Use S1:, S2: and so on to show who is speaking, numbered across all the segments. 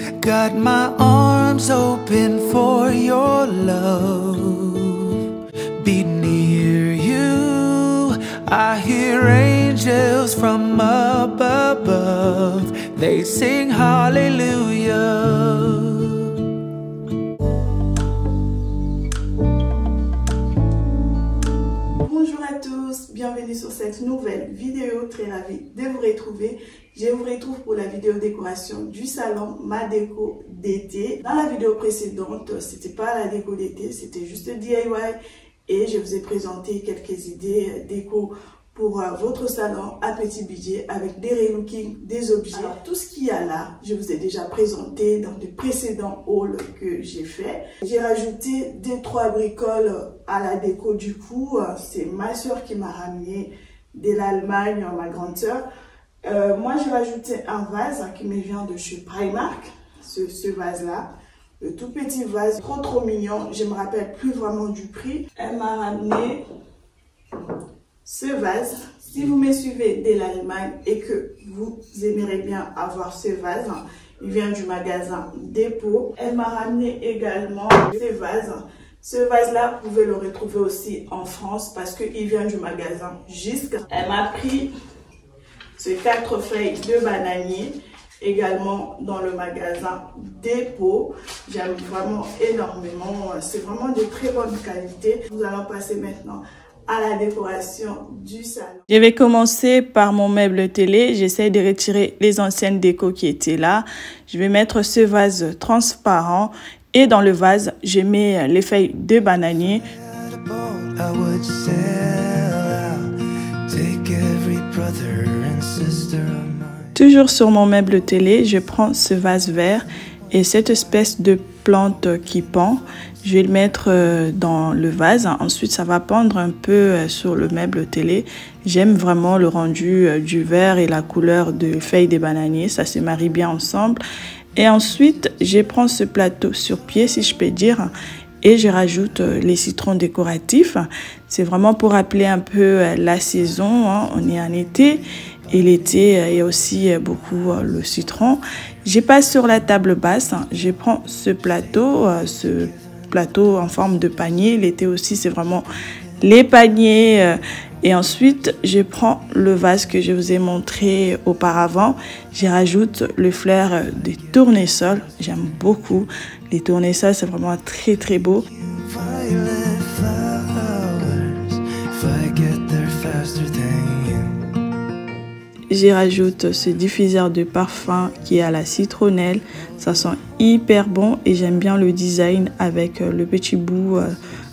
S1: Got my arms open for your love. Be near you. I hear angels from up above. They sing hallelujah.
S2: Bonjour à tous, bienvenue sur cette nouvelle vidéo, très ravie de vous retrouver. Je vous retrouve pour la vidéo décoration du salon, ma déco d'été. Dans la vidéo précédente, c'était pas la déco d'été, c'était juste DIY et je vous ai présenté quelques idées déco pour votre salon à petit budget avec des relooking, des objets. Alors tout ce qu'il y a là, je vous ai déjà présenté dans de précédents hauls que j'ai fait. J'ai rajouté 2-3 bricoles à la déco du coup. C'est ma soeur qui m'a ramené de l'Allemagne, ma grande soeur. Moi j'ai rajouté un vase qui me vient de chez Primark, ce vase là. Le tout petit vase, trop mignon, je me rappelle plus vraiment du prix. Elle m'a ramené ce vase. Si vous me suivez de l'Allemagne et que vous aimeriez bien avoir ce vase, il vient du magasin Dépôt. Elle m'a ramené également ce vase. Ce vase-là, vous pouvez le retrouver aussi en France parce qu'il vient du magasin Jusque. Elle m'a pris ces 4 feuilles de bananier également dans le magasin Dépôt. J'aime vraiment énormément. C'est vraiment de très bonne qualité. Nous allons passer maintenant à la décoration du salon.
S3: Je vais commencer par mon meuble télé. J'essaie de retirer les anciennes décos qui étaient là. Je vais mettre ce vase transparent et dans le vase, je mets les feuilles de bananier. Toujours sur mon meuble télé, je prends ce vase vert et cette espèce de plante qui pend. Je vais le mettre dans le vase. Ensuite, ça va pendre un peu sur le meuble télé. J'aime vraiment le rendu du vert et la couleur de feuilles des bananiers. Ça se marie bien ensemble. Et ensuite, je prends ce plateau sur pied, si je peux dire, et je rajoute les citrons décoratifs. C'est vraiment pour rappeler un peu la saison. On est en été. Et l'été, il y a aussi beaucoup le citron. Je passe sur la table basse. Je prends ce plateau en forme de panier. L'été aussi, c'est vraiment les paniers. Et ensuite, je prends le vase que je vous ai montré auparavant. Je rajoute le fleur des tournesols. J'aime beaucoup les tournesols. C'est vraiment très beau. J'y rajoute ce diffuseur de parfum qui est à la citronnelle. Ça sent hyper bon et j'aime bien le design avec le petit bout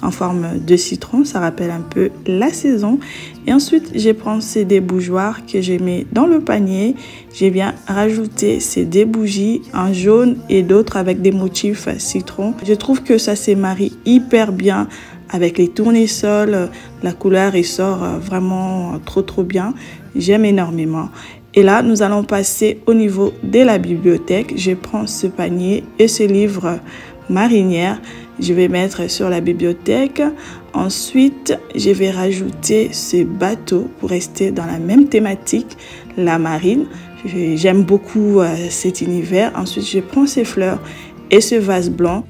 S3: en forme de citron. Ça rappelle un peu la saison. Et ensuite, je prends ces débouchoirs que je mets dans le panier. J'ai bien rajouté ces deux bougies, un jaune et d'autres avec des motifs citron. Je trouve que ça se marie hyper bien avec les tournesols. La couleur ressort vraiment trop bien. J'aime énormément. Et là, nous allons passer au niveau de la bibliothèque. Je prends ce panier et ce livre marinière. Je vais mettre sur la bibliothèque. Ensuite, je vais rajouter ce bateau pour rester dans la même thématique, la marine. J'aime beaucoup cet univers. Ensuite, je prends ces fleurs et ce vase blanc.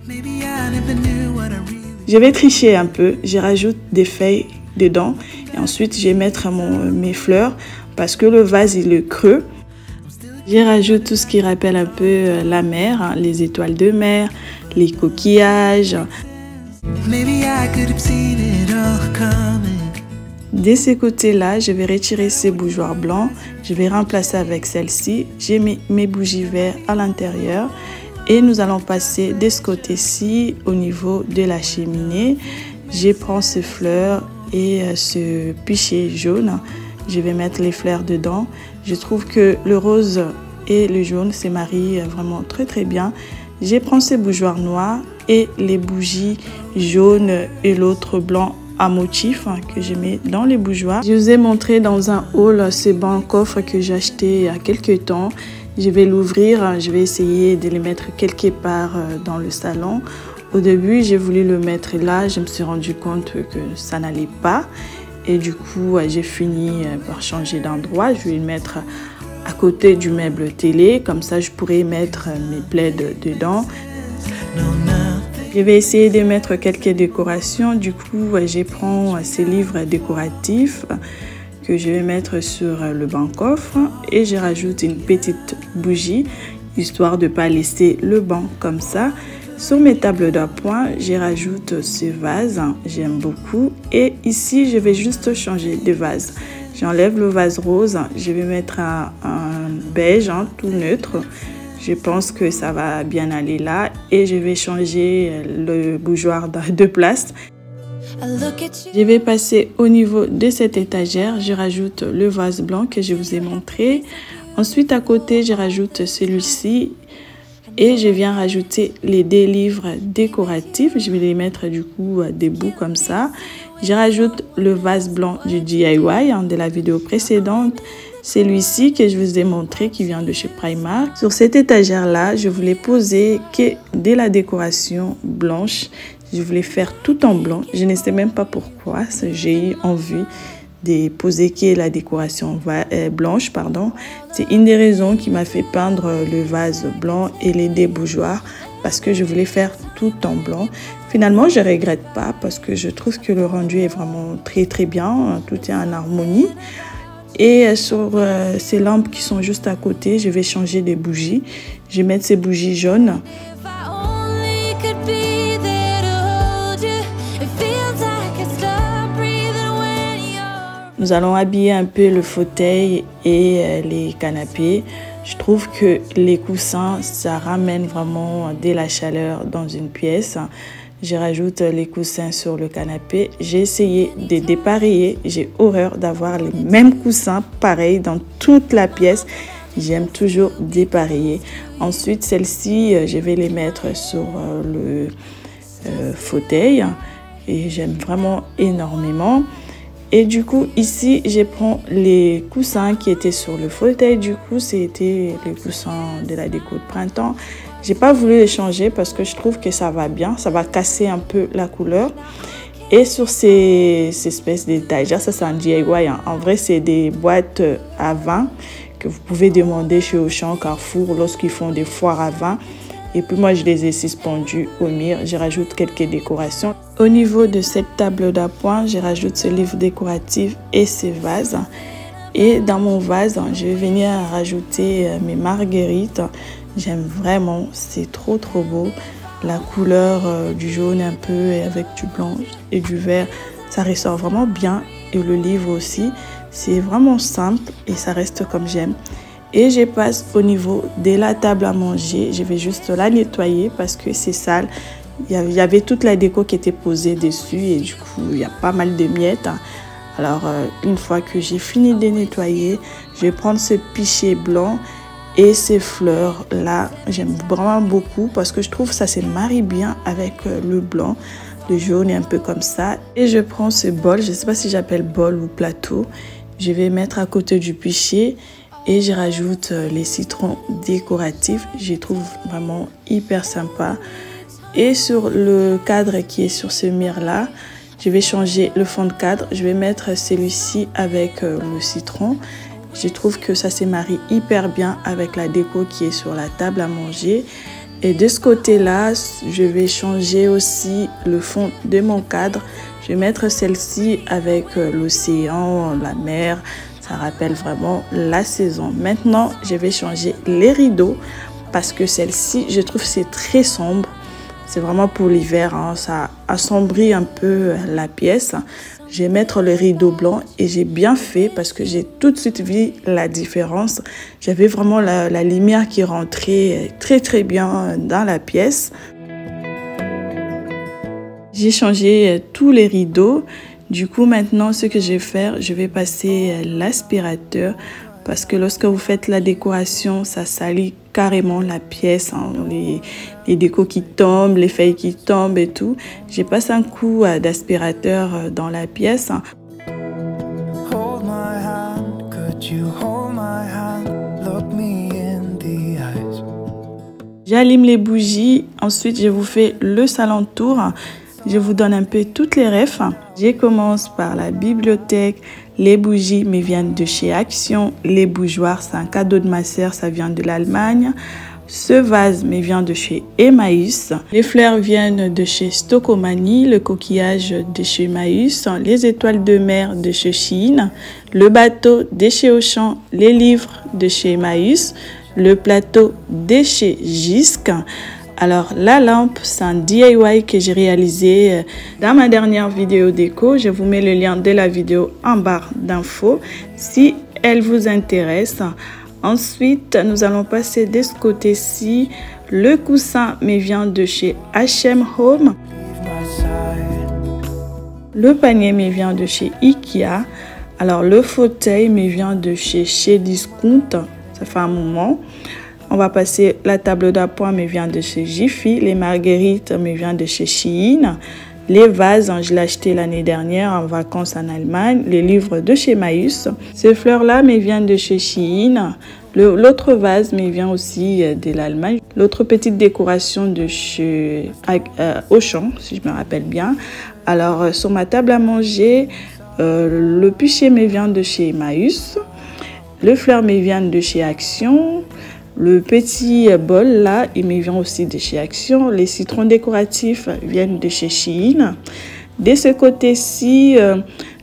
S3: Je vais tricher un peu. Je rajoute des feuilles dedans et ensuite je vais mettre mes fleurs parce que le vase il est creux. Je rajoute tout ce qui rappelle un peu la mer, les étoiles de mer, les coquillages. De ce côté-là, je vais retirer ces bougeoirs blancs, je vais remplacer avec celle-ci. J'ai mis mes bougies vertes à l'intérieur. Et nous allons passer de ce côté-ci au niveau de la cheminée. Je prends ces fleurs et ce pichet jaune. Je vais mettre les fleurs dedans. Je trouve que le rose et le jaune se marient vraiment très bien. Je prends ces bougeoirs noirs et les bougies jaunes et l'autre blanc à motif que je mets dans les bougeoirs. Je vous ai montré dans un haul ces bancs coffres que j'ai acheté il y a quelques temps. Je vais l'ouvrir, je vais essayer de les mettre quelque part dans le salon. Au début, j'ai voulu le mettre là, je me suis rendu compte que ça n'allait pas. Et du coup, j'ai fini par changer d'endroit. Je vais le mettre à côté du meuble télé, comme ça je pourrais mettre mes plaids dedans. Je vais essayer de mettre quelques décorations. Du coup, je prends ces livres décoratifs que je vais mettre sur le banc-coffre et je rajoute une petite bougie histoire de ne pas laisser le banc comme ça. Sur mes tables d'appoint, je rajoute ce vase, j'aime beaucoup. Et ici, je vais juste changer de vase. J'enlève le vase rose, je vais mettre un beige, tout neutre. Je pense que ça va bien aller là et je vais changer le bougeoir de place. Je vais passer au niveau de cette étagère. Je rajoute le vase blanc que je vous ai montré. Ensuite, à côté, je rajoute celui-ci et je viens rajouter les 2 livres décoratifs. Je vais les mettre du coup debout comme ça. Je rajoute le vase blanc du DIY de la vidéo précédente. Celui-ci que je vous ai montré qui vient de chez Primark. Sur cette étagère-là, je voulais poser que de la décoration blanche. Je voulais faire tout en blanc. Je ne sais même pas pourquoi. J'ai eu envie de poser que la décoration blanche. C'est une des raisons qui m'a fait peindre le vase blanc et les débougeoirs parce que je voulais faire tout en blanc. Finalement, je ne regrette pas parce que je trouve que le rendu est vraiment très très bien. Tout est en harmonie. Et sur ces lampes qui sont juste à côté, je vais changer des bougies. Je vais mettre ces bougies jaunes. Nous allons habiller un peu le fauteuil et les canapés. Je trouve que les coussins, ça ramène vraiment de la chaleur dans une pièce. Je rajoute les coussins sur le canapé. J'ai essayé de dépareiller. J'ai horreur d'avoir les mêmes coussins pareils dans toute la pièce. J'aime toujours dépareiller. Ensuite, celles-ci, je vais les mettre sur le fauteuil. Et j'aime vraiment énormément. Et du coup, ici, je prends les coussins qui étaient sur le fauteuil. Du coup, c'était les coussins de la déco de printemps. J'ai pas voulu les changer parce que je trouve que ça va bien. Ça va casser un peu la couleur. Et sur ces espèces d'étagères, ça c'est un DIY. En vrai, c'est des boîtes à vin que vous pouvez demander chez Auchan, Carrefour, lorsqu'ils font des foires à vin. Et puis moi, je les ai suspendues au mur. Je rajoute quelques décorations. Au niveau de cette table d'appoint, je rajoute ce livre décoratif et ces vases. Et dans mon vase, je vais venir rajouter mes marguerites. J'aime vraiment, c'est trop beau. La couleur du jaune un peu et avec du blanc et du vert, ça ressort vraiment bien. Et le livre aussi, c'est vraiment simple et ça reste comme j'aime. Et je passe au niveau de la table à manger. Je vais juste la nettoyer parce que c'est sale. Il y avait toute la déco qui était posée dessus et du coup, il y a pas mal de miettes. Alors, une fois que j'ai fini de nettoyer, je vais prendre ce pichet blanc et ces fleurs là. J'aime vraiment beaucoup parce que je trouve que ça se marie bien avec le blanc, le jaune et un peu comme ça. Et je prends ce bol, je ne sais pas si j'appelle bol ou plateau. Je vais mettre à côté du pichet. Et je rajoute les citrons décoratifs. Je les trouve vraiment hyper sympa. Et sur le cadre qui est sur ce mur-là, je vais changer le fond de cadre. Je vais mettre celui-ci avec le citron. Je trouve que ça se marie hyper bien avec la déco qui est sur la table à manger. Et de ce côté-là, je vais changer aussi le fond de mon cadre. Je vais mettre celle-ci avec l'océan, la mer. Ça rappelle vraiment la saison. Maintenant, je vais changer les rideaux parce que celle-ci, je trouve que c'est très sombre. C'est vraiment pour l'hiver. Ça assombrit un peu la pièce. Je vais mettre le rideau blanc et j'ai bien fait parce que j'ai tout de suite vu la différence. J'avais vraiment la lumière qui rentrait très bien dans la pièce. J'ai changé tous les rideaux. Du coup, maintenant, ce que je vais faire, je vais passer l'aspirateur parce que lorsque vous faites la décoration, ça salit carrément la pièce. Les décos qui tombent, les feuilles qui tombent et tout. J'ai passé un coup d'aspirateur dans la pièce. J'allume les bougies. Ensuite, je vous fais le salon tour. Je vous donne un peu toutes les refs. Je commence par la bibliothèque, Les bougies me viennent de chez Action. Les bougeoirs, c'est un cadeau de ma sœur, ça vient de l'Allemagne. Ce vase me vient de chez Emmaüs. Les fleurs viennent de chez Stokomani, le coquillage de chez Emmaüs, les étoiles de mer de chez Shein, le bateau de chez Auchan, les livres de chez Emmaüs, le plateau de chez Jysk. Alors la lampe, c'est un DIY que j'ai réalisé dans ma dernière vidéo déco. Je vous mets le lien de la vidéo en barre d'infos si elle vous intéresse. Ensuite, nous allons passer de ce côté-ci. Le coussin me vient de chez H&M Home. Le panier me vient de chez Ikea. Alors, le fauteuil me vient de chez Discount. Ça fait un moment. On va passer la table d'appoint me vient de chez Jiffy. Les marguerites me viennent de chez Shein. Les vases, je l'ai acheté l'année dernière en vacances en Allemagne. Les livres de chez Emmaüs. Ces fleurs-là me viennent de chez Shein. L'autre vase me vient aussi de l'Allemagne. L'autre petite décoration de chez Auchan, si je me rappelle bien. Alors, sur ma table à manger, le pichet me vient de chez Emmaüs. Le fleur me vient de chez Action. Le petit bol là, il me vient aussi de chez Action. Les citrons décoratifs viennent de chez Shein. De ce côté-ci,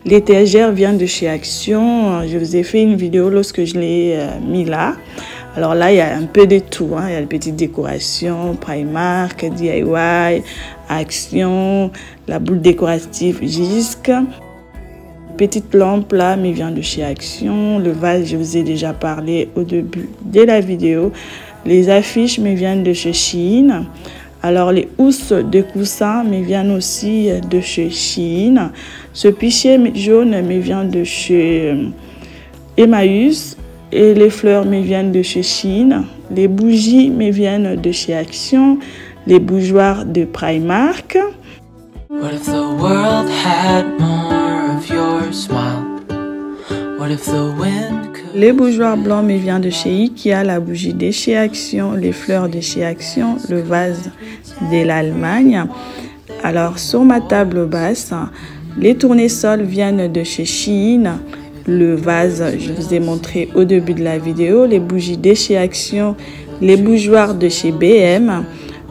S3: l'étagère vient de chez Action. Je vous ai fait une vidéo lorsque je l'ai mis là. Alors là, il y a un peu de tout. Il y a les petites décorations, Primark, DIY, Action, la boule décorative Jysk. Petite lampe là me vient de chez Action. Le vase, je vous ai déjà parlé au début de la vidéo. Les affiches me viennent de chez Shein. Alors les housses de coussin me viennent aussi de chez Shein. Ce pichet jaune me vient de chez Emmaüs. Et les fleurs me viennent de chez Shein. Les bougies me viennent de chez Action. Les bougeoirs de Primark. What if the world had more of your smile? What if the wind could... Les bougeoirs blancs me viennent de chez Ikea, la bougie de chez Action, les fleurs de chez Action, le vase de l'Allemagne. Alors sur ma table basse, les tournesols viennent de chez Shein. Le vase, je vous ai montré au début de la vidéo, les bougies de chez Action, les bougeoirs de chez BM.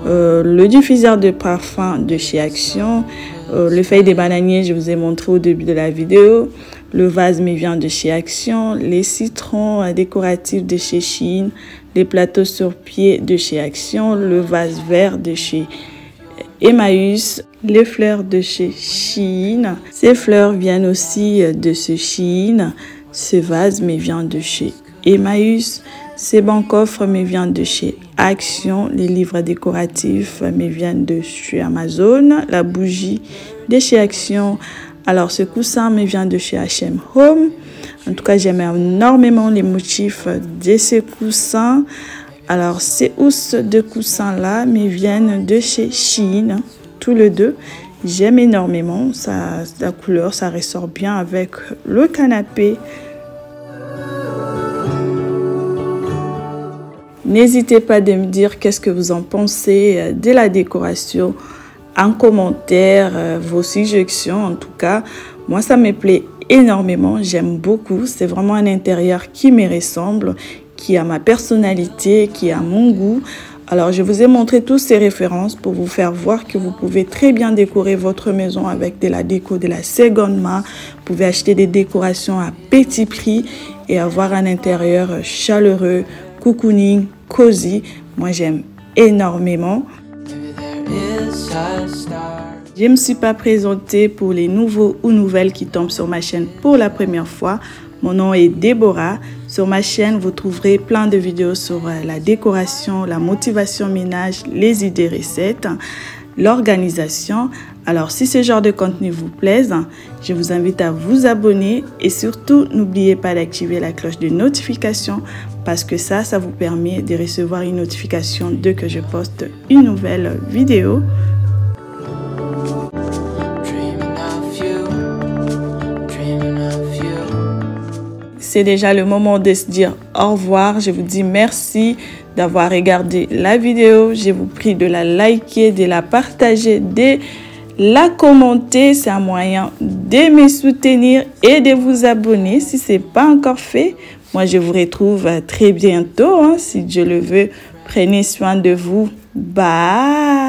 S3: Le diffuseur de parfum de chez Action, le feuille des bananiers, je vous ai montré au début de la vidéo. Le vase me vient de chez Action, les citrons décoratifs de chez Shein, les plateaux sur pied de chez Action, le vase vert de chez Emmaüs, les fleurs de chez Shein. Ces fleurs viennent aussi de chez Shein. Ce vase me vient de chez Emmaüs. Ces bancs coffres me viennent de chez Action. Les livres décoratifs me viennent de chez Amazon. La bougie de chez Action. Alors, ce coussin me vient de chez H&M Home. En tout cas, j'aime énormément les motifs de ces coussins. Alors, ces housses de coussins-là me viennent de chez Shein. Tous les deux. J'aime énormément. La couleur, ça ressort bien avec le canapé. N'hésitez pas de me dire qu'est-ce que vous en pensez de la décoration en commentaire, vos suggestions en tout cas. Moi, ça me plaît énormément, j'aime beaucoup. C'est vraiment un intérieur qui me ressemble, qui a ma personnalité, qui a mon goût. Alors, je vous ai montré toutes ces références pour vous faire voir que vous pouvez très bien décorer votre maison avec de la déco de la seconde main. Vous pouvez acheter des décorations à petit prix et avoir un intérieur chaleureux, cocooning, cosy. Moi, j'aime énormément. Je ne me suis pas présentée pour les nouveaux ou nouvelles qui tombent sur ma chaîne pour la première fois. Mon nom est Déborah. Sur ma chaîne, vous trouverez plein de vidéos sur la décoration, la motivation ménage, les idées recettes, l'organisation. Alors, si ce genre de contenu vous plaise, je vous invite à vous abonner et surtout, n'oubliez pas d'activer la cloche de notification parce que ça vous permet de recevoir une notification dès que je poste une nouvelle vidéo. C'est déjà le moment de se dire au revoir. Je vous dis merci d'avoir regardé la vidéo. Je vous prie de la liker, de la partager, de la commenter. C'est un moyen de me soutenir et de vous abonner si ce n'est pas encore fait. Moi, je vous retrouve très bientôt, hein, si Dieu le veut. Prenez soin de vous. Bye!